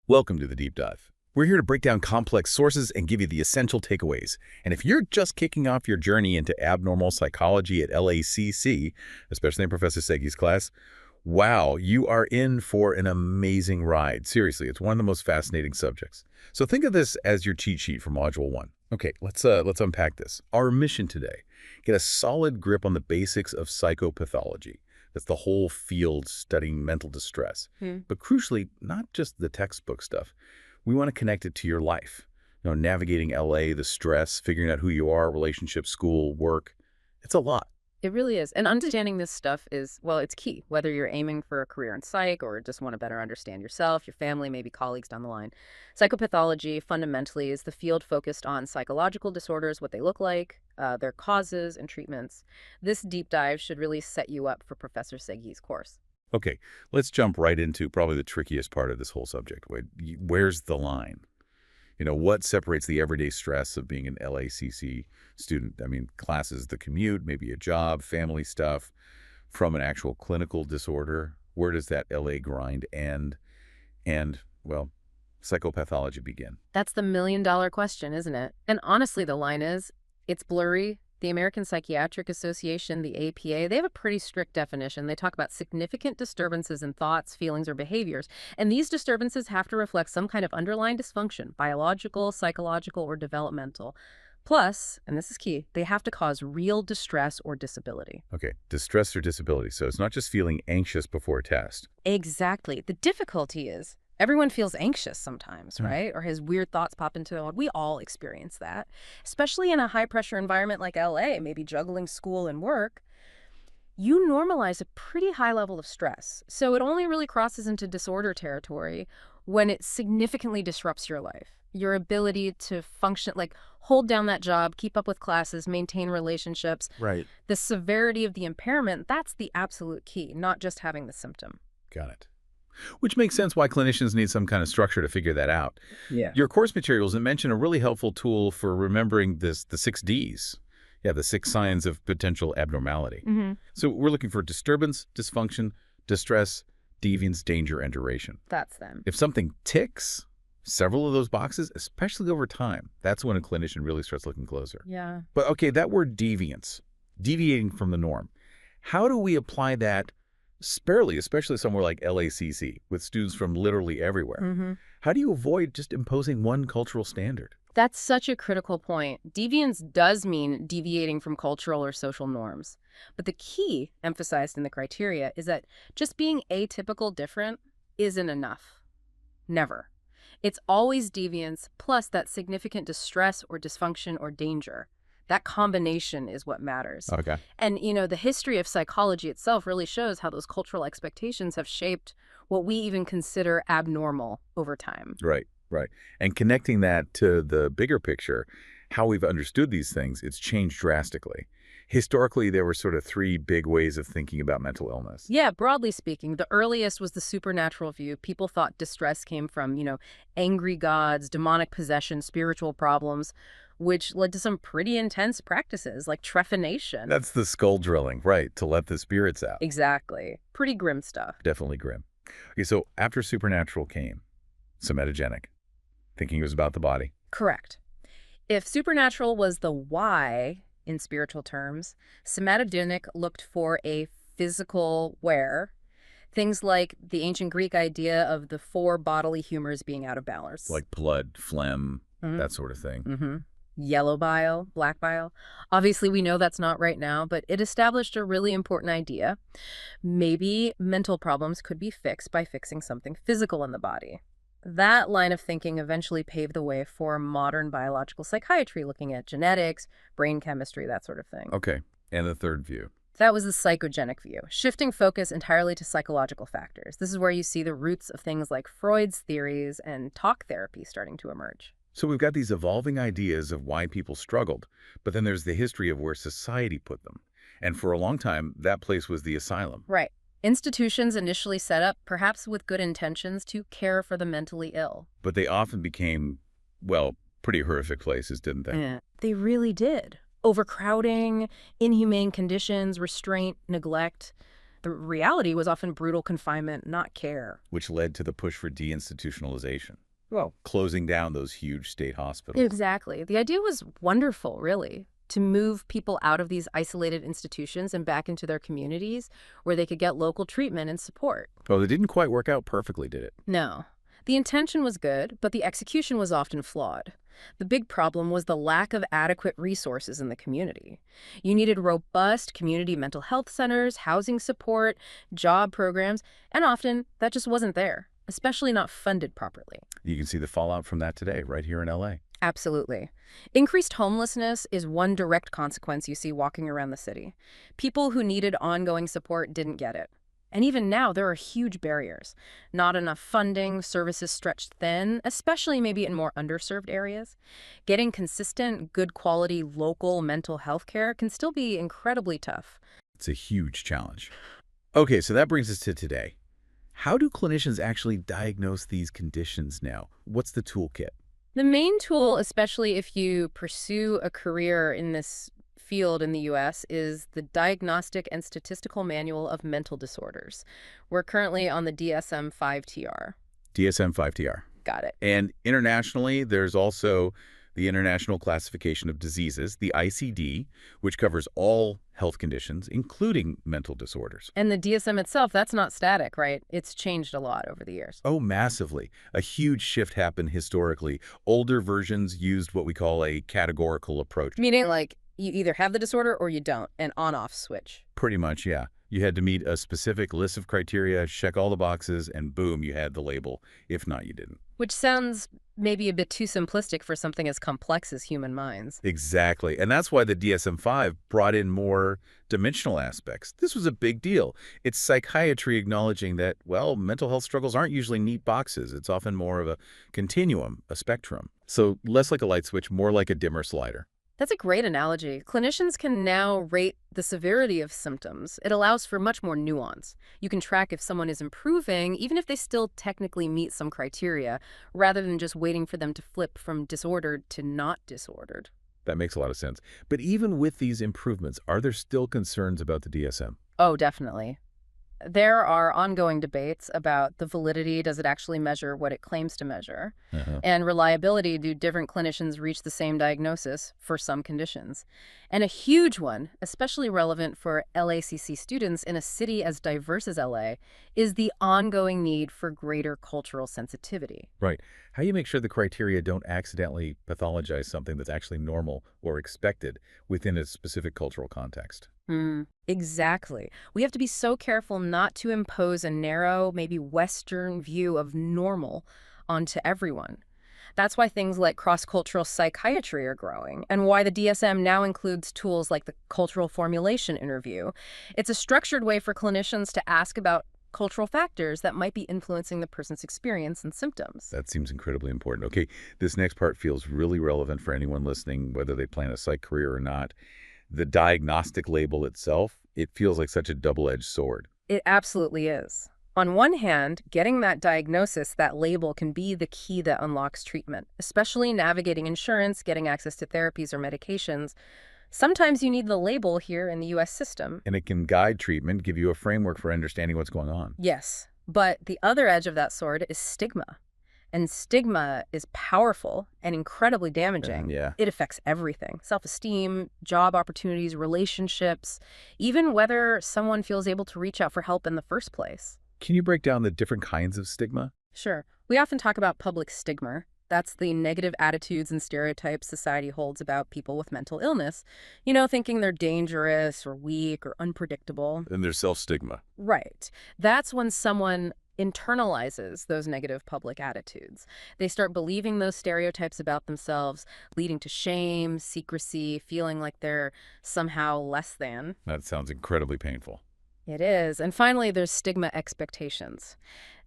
Welcome to the Deep Dive. We're here to break down complex sources and give you the essential takeaways. And if you're just kicking off your journey into abnormal psychology at LACC, especially in Professor Seghi's class, wow, you are in for an amazing ride. Seriously, it's one of the most fascinating subjects. So think of this as your cheat sheet for Module 1. Okay, let's unpack this. Our mission today, get a solid grip on the basics of psychopathology. That's the whole field studying mental distress. But crucially, not just the textbook stuff. We want to connect it to your life. Navigating LA, the stress, figuring out who you are, relationships, school, work. It's a lot. It really is. And understanding this stuff is, well, it's key, whether you're aiming for a career in psych or just want to better understand yourself, your family, maybe colleagues down the line. Psychopathology fundamentally is the field focused on psychological disorders, what they look like, their causes and treatments. This deep dive should really set you up for Professor Seghi's course. Okay, let's jump right into probably the trickiest part of this whole subject. Where's the line? What separates the everyday stress of being an LACC student? I mean, classes, the commute, maybe a job, family stuff, from an actual clinical disorder. Where does that LA grind end? And, well, psychopathology begin? That's the million-dollar question, isn't it? And honestly, the line is, it's blurry. The American Psychiatric Association, the APA, they have a pretty strict definition. They talk about significant disturbances in thoughts, feelings, or behaviors. And these disturbances have to reflect some kind of underlying dysfunction, biological, psychological, or developmental. Plus, and this is key, they have to cause real distress or disability. Okay, distress or disability. So it's not just feeling anxious before a test. Exactly. The difficulty is everyone feels anxious sometimes, right? Or has weird thoughts pop into their head. We all experience that, especially in a high-pressure environment like LA, maybe juggling school and work. You normalize a pretty high level of stress, so it only really crosses into disorder territory when it significantly disrupts your life. Your ability to function, like hold down that job, keep up with classes, maintain relationships. Right. The severity of the impairment, that's the absolute key, not just having the symptom. Got it. Which makes sense why clinicians need some kind of structure to figure that out. Yeah. Your course materials mention a really helpful tool for remembering the 6 Ds. Yeah, the 6 signs of potential abnormality. So we're looking for disturbance, dysfunction, distress, deviance, danger, and duration. That's them. If something ticks several of those boxes, especially over time, that's when a clinician really starts looking closer. Yeah. But okay, that word deviance, deviating from the norm. How do we apply that sparely, especially somewhere like LACC, with students from literally everywhere? How do you avoid just imposing one cultural standard? That's such a critical point. Deviance does mean deviating from cultural or social norms. But the key, emphasized in the criteria, is that just being atypical different isn't enough. Never. It's always deviance plus that significant distress or dysfunction or danger. That combination is what matters. Okay. And, the history of psychology itself really shows how those cultural expectations have shaped what we even consider abnormal over time. Right. And connecting that to the bigger picture, how we've understood these things, it's changed drastically. Historically, there were sort of 3 big ways of thinking about mental illness. Yeah, broadly speaking, the earliest was the supernatural view. People thought distress came from, angry gods, demonic possession, spiritual problems, which led to some pretty intense practices like trephination. That's the skull drilling, right, to let the spirits out. Exactly. Pretty grim stuff. Definitely grim. Okay, so after supernatural came, somatogenic, thinking it was about the body. Correct. If supernatural was the why in spiritual terms, somatogenic looked for a physical where. Things like the ancient Greek idea of the 4 bodily humors being out of balance. Like blood, phlegm, that sort of thing. Yellow bile, black bile. Obviously, we know that's not right now, but it established a really important idea. Maybe mental problems could be fixed by fixing something physical in the body. That line of thinking eventually paved the way for modern biological psychiatry, looking at genetics, brain chemistry, that sort of thing. Okay, and the third view. That was the psychogenic view, shifting focus entirely to psychological factors. This is where you see the roots of things like Freud's theories and talk therapy starting to emerge. So we've got these evolving ideas of why people struggled, but then there's the history of where society put them. And for a long time, that place was the asylum. Right. Institutions initially set up, perhaps with good intentions, to care for the mentally ill. But they often became, well, pretty horrific places, didn't they? Yeah, they really did. Overcrowding, inhumane conditions, restraint, neglect. The the reality was often brutal confinement, not care. Which led to the push for deinstitutionalization. Well, closing down those huge state hospitals. Exactly. The idea was wonderful, really, to move people out of these isolated institutions and back into their communities where they could get local treatment and support. Well, it didn't quite work out perfectly, did it? No. The intention was good, but the execution was often flawed. The big problem was the lack of adequate resources in the community. You needed robust community mental health centers, housing support, job programs, and often that just wasn't there, especially not funded properly. You can see the fallout from that today, right here in LA. Absolutely. Increased homelessness is one direct consequence you see walking around the city. People who needed ongoing support didn't get it. And even now, there are huge barriers. Not enough funding, services stretched thin, especially maybe in more underserved areas. Getting consistent, good quality local mental health care can still be incredibly tough. It's a huge challenge. Okay, so that brings us to today. How do clinicians actually diagnose these conditions now? What's the toolkit? The main tool, especially if you pursue a career in this field in the U.S., is the Diagnostic and Statistical Manual of Mental Disorders. We're currently on the DSM-5-TR. DSM-5-TR. Got it. And internationally, there's also the International Classification of Diseases, the ICD, which covers all health conditions, including mental disorders. And the DSM itself, that's not static, right? It's changed a lot over the years. Oh, massively. A huge shift happened historically. Older versions used what we call a categorical approach. Meaning, like, you either have the disorder or you don't, an on-off switch. Pretty much, yeah. You had to meet a specific list of criteria, check all the boxes, and boom, you had the label. If not, you didn't. Which sounds maybe a bit too simplistic for something as complex as human minds. Exactly. And that's why the DSM-5 brought in more dimensional aspects. This was a big deal. It's psychiatry acknowledging that, well, mental health struggles aren't usually neat boxes. It's often more of a continuum, a spectrum. So less like a light switch, more like a dimmer slider. That's a great analogy. Clinicians can now rate the severity of symptoms. It allows for much more nuance. You can track if someone is improving, even if they still technically meet some criteria, rather than just waiting for them to flip from disordered to not disordered. That makes a lot of sense. But even with these improvements, are there still concerns about the DSM? Oh, definitely. There are ongoing debates about the validity. Does it actually measure what it claims to measure? And reliability. Do different clinicians reach the same diagnosis for some conditions? And a huge one, especially relevant for LACC students in a city as diverse as LA, is the ongoing need for greater cultural sensitivity. Right. How you make sure the criteria don't accidentally pathologize something that's actually normal or expected within a specific cultural context. Exactly. We have to be so careful not to impose a narrow, maybe Western view of normal onto everyone. That's why things like cross-cultural psychiatry are growing, and why the DSM now includes tools like the cultural formulation interview. It's a structured way for clinicians to ask about cultural factors that might be influencing the person's experience and symptoms. That seems incredibly important. Okay, this next part feels really relevant for anyone listening, whether they plan a psych career or not. The diagnostic label itself, it feels like such a double-edged sword. It absolutely is. On one hand, getting that diagnosis, that label, can be the key that unlocks treatment, especially navigating insurance, getting access to therapies or medications. Sometimes you need the label here in the U.S. system. And it can guide treatment, give you a framework for understanding what's going on. Yes, but the other edge of that sword is stigma. And stigma is powerful and incredibly damaging. Yeah. It affects everything: self-esteem, job opportunities, relationships, even whether someone feels able to reach out for help in the first place. Can you break down the different kinds of stigma? Sure. We often talk about public stigma. That's the negative attitudes and stereotypes society holds about people with mental illness. You know, thinking they're dangerous or weak or unpredictable. And there's self-stigma. Right. That's when someone internalizes those negative public attitudes. They start believing those stereotypes about themselves, leading to shame, secrecy, feeling like they're somehow less than. That sounds incredibly painful. It is. And finally, there's stigma expectations.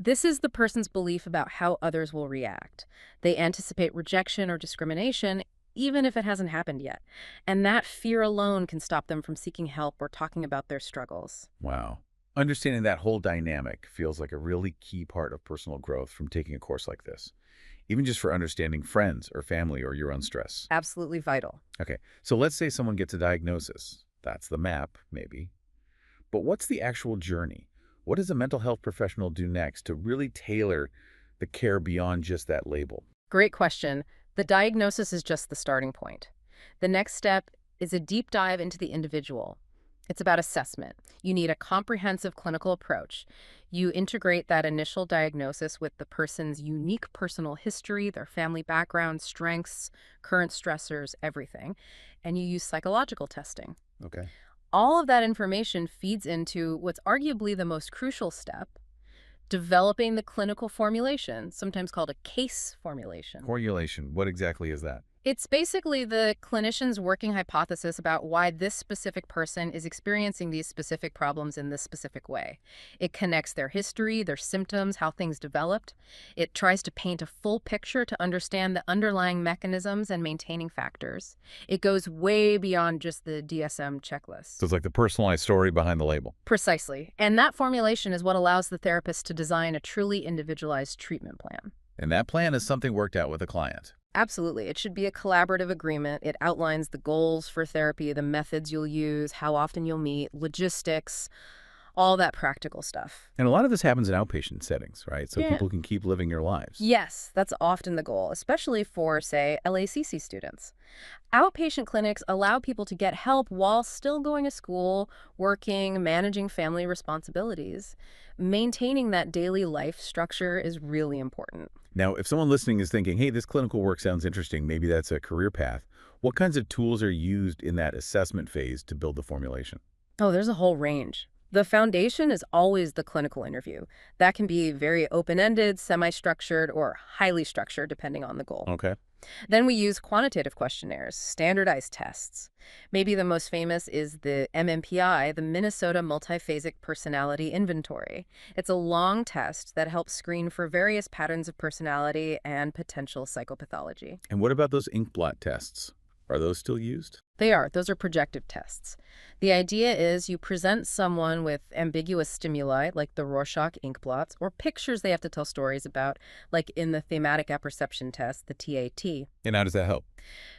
This is the person's belief about how others will react. They anticipate rejection or discrimination, even if it hasn't happened yet. And that fear alone can stop them from seeking help or talking about their struggles. Wow. Understanding that whole dynamic feels like a really key part of personal growth from taking a course like this, even just for understanding friends or family or your own stress. Absolutely vital. Okay, so let's say someone gets a diagnosis. That's the map, maybe. But what's the actual journey? What does a mental health professional do next to really tailor the care beyond just that label? Great question. The diagnosis is just the starting point. The next step is a deep dive into the individual. It's about assessment. You need a comprehensive clinical approach. You integrate that initial diagnosis with the person's unique personal history, their family background, strengths, current stressors, everything. And you use psychological testing. Okay. All of that information feeds into what's arguably the most crucial step, developing the clinical formulation, sometimes called a case formulation. Correlation, what exactly is that? It's basically the clinician's working hypothesis about why this specific person is experiencing these specific problems in this specific way. It connects their history, their symptoms, how things developed. It tries to paint a full picture to understand the underlying mechanisms and maintaining factors. It goes way beyond just the DSM checklist. So it's like the personalized story behind the label. Precisely. And that formulation is what allows the therapist to design a truly individualized treatment plan. And that plan is something worked out with a client. Absolutely. It should be a collaborative agreement. It outlines the goals for therapy, the methods you'll use, how often you'll meet, logistics, all that practical stuff. And a lot of this happens in outpatient settings, right? So Yeah. people can keep living their lives. Yes, that's often the goal, especially for, say, LACC students. Outpatient clinics allow people to get help while still going to school, working, managing family responsibilities. Maintaining that daily life structure is really important. Now, if someone listening is thinking, hey, this clinical work sounds interesting, maybe that's a career path, what kinds of tools are used in that assessment phase to build the formulation? Oh, there's a whole range. The foundation is always the clinical interview. That can be very open-ended, semi-structured, or highly structured, depending on the goal. Okay. Then we use quantitative questionnaires, standardized tests. Maybe the most famous is the MMPI, the Minnesota Multiphasic Personality Inventory. It's a long test that helps screen for various patterns of personality and potential psychopathology. And what about those ink blot tests? Are those still used? They are. Those are projective tests. The idea is you present someone with ambiguous stimuli, like the Rorschach ink blots, or pictures they have to tell stories about, like in the thematic apperception test, the TAT. And how does that help?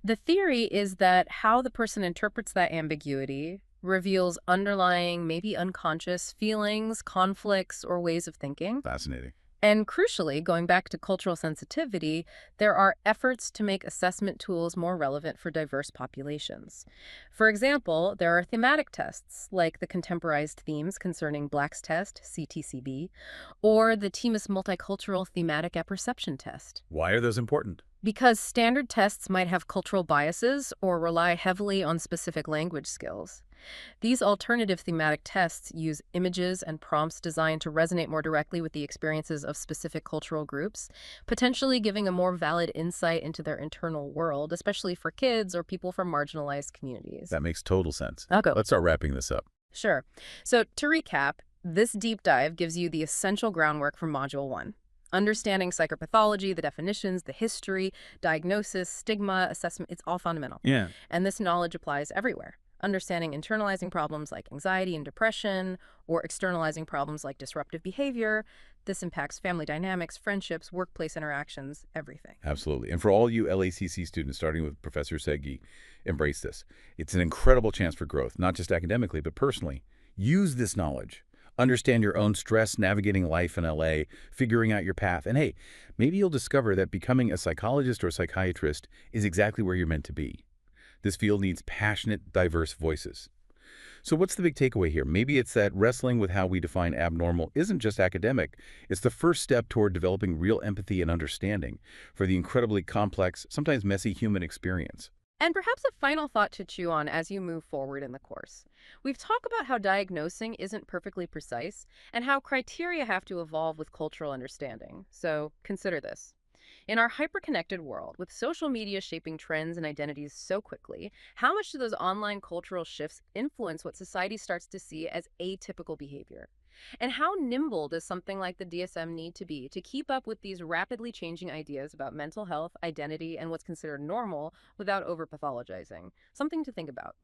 The theory is that how the person interprets that ambiguity reveals underlying, maybe unconscious feelings, conflicts, or ways of thinking. Fascinating. And crucially, going back to cultural sensitivity, there are efforts to make assessment tools more relevant for diverse populations. For example, there are thematic tests, like the Contemporized Themes Concerning Blacks test, CTCB, or the TEMIS Multicultural Thematic Apperception test. Why are those important? Because standard tests might have cultural biases or rely heavily on specific language skills. These alternative thematic tests use images and prompts designed to resonate more directly with the experiences of specific cultural groups, potentially giving a more valid insight into their internal world, especially for kids or people from marginalized communities. That makes total sense. I'll go. Let's start wrapping this up. Sure. So to recap, this deep dive gives you the essential groundwork for Module 1. Understanding psychopathology, the definitions, the history, diagnosis, stigma, assessment, it's all fundamental. Yeah. And this knowledge applies everywhere. Understanding internalizing problems like anxiety and depression, or externalizing problems like disruptive behavior. This impacts family dynamics, friendships, workplace interactions, everything. Absolutely. And for all you LACC students, starting with Professor Seggi, embrace this. It's an incredible chance for growth, not just academically, but personally. Use this knowledge. Understand your own stress, navigating life in LA, figuring out your path. And hey, maybe you'll discover that becoming a psychologist or a psychiatrist is exactly where you're meant to be. This field needs passionate, diverse voices. So what's the big takeaway here? Maybe it's that wrestling with how we define abnormal isn't just academic. It's the first step toward developing real empathy and understanding for the incredibly complex, sometimes messy human experience. And perhaps a final thought to chew on as you move forward in the course. We've talked about how diagnosing isn't perfectly precise and how criteria have to evolve with cultural understanding. So consider this. In our hyper-connected world, with social media shaping trends and identities so quickly, how much do those online cultural shifts influence what society starts to see as atypical behavior? And how nimble does something like the DSM need to be to keep up with these rapidly changing ideas about mental health, identity, and what's considered normal without over-pathologizing? Something to think about.